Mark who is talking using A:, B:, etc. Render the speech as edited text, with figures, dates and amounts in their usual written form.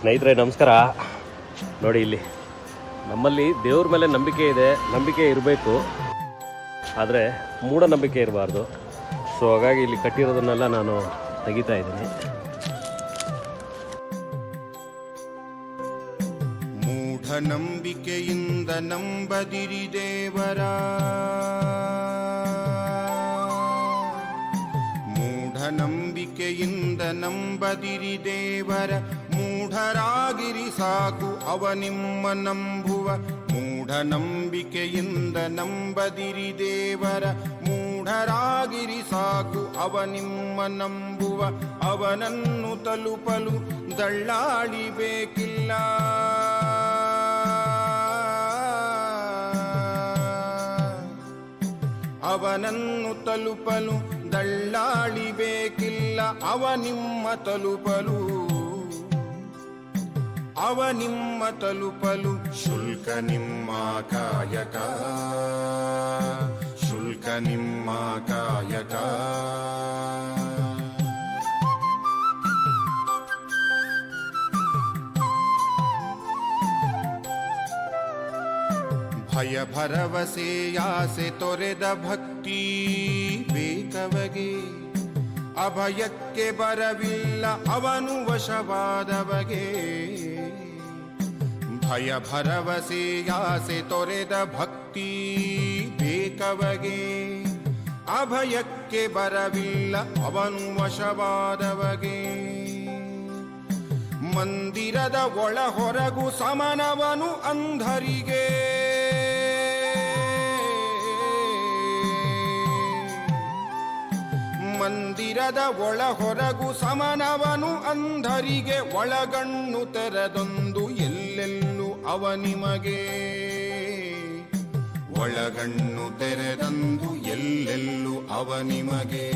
A: ಸ್ನೇಹಿತರೆ ನಮಸ್ಕಾರ. ನೋಡಿ ಇಲ್ಲಿ ನಮ್ಮಲ್ಲಿ ದೇವ್ರ ಮೇಲೆ ನಂಬಿಕೆ ಇದೆ, ನಂಬಿಕೆ ಇರಬೇಕು, ಆದರೆ ಮೂಢನಂಬಿಕೆ ಇರಬಾರ್ದು. ಸೊ ಹಾಗಾಗಿ ಇಲ್ಲಿ ಕಟ್ಟಿರೋದನ್ನೆಲ್ಲ ನಾನು ತೆಗಿತಾ ಇದ್ದೀನಿ.
B: ಮೂಢನಂಬಿಕೆಯಿಂದ ನಂಬದಿರಿ ದೇವರ, ಮೂಢನಂಬಿಕೆಯಿಂದ ನಂಬದಿರಿ ದೇವರ, ಮೂಢರಾಗಿರಿ ಸಾಕು ಅವ ನಿಮ್ಮ ನಂಬುವ. ಮೂಢನಂಬಿಕೆಯಿಂದ ನಂಬದಿರಿ ದೇವರ, ಮೂಢರಾಗಿರಿ ಸಾಕು ಅವ ನಿಮ್ಮ ನಂಬುವ. ಅವನನ್ನು ತಲುಪಲು ದಳ್ಳಾಳಿ ಬೇಕಿಲ್ಲ, ಅವನನ್ನು ತಲುಪಲು ದಳ್ಳಾಳಿ ಬೇಕಿಲ್ಲ. ಅವ ನಿಮ್ಮ ತಲುಪಲು, ಅವ ನಿಮ್ಮ ತಲುಪಲು ಶುಲ್ಕ ನಿಮ್ಮ ಕಾಯಕ, ಶುಲ್ಕ ನಿಮ್ಮ ಕಾಯಕ. ಭಯ ಭರವಸೆಯಾಸೆ ತೊರೆದ ಭಕ್ತಿ ಬೇಕವಗೆ, ಅಭಯಕ್ಕೆ ಬರವಿಲ್ಲ ಅವನು ವಶವಾದವಗೆ. ಭಯ ಭರವಸೆಯಾಸೆ ತೊರೆದ ಭಕ್ತಿ ಬೇಕವಗೆ, ಅಭಯಕ್ಕೆ ಬರವಿಲ್ಲ ಅವನು ವಶವಾದವಗೆ. ಮಂದಿರದ ಒಳ ಹೊರಗು ಸಮನವನು ಅಂಧರಿಗೆ, ಮಂದಿರದ ಒಳ ಹೊರಗು ಸಮನವನು ಅಂಧರಿಗೆ. ಒಳಗಣ್ಣು ತೆರೆದೊಂದು ಎಲ್ಲೆಲ್ಲೂ ಅವ ನಿಮಗೆ, ಒಳಗಣ್ಣು ತೆರೆದಂದು ಎಲ್ಲೆಲ್ಲೂ ಅವ ನಿಮಗೆ.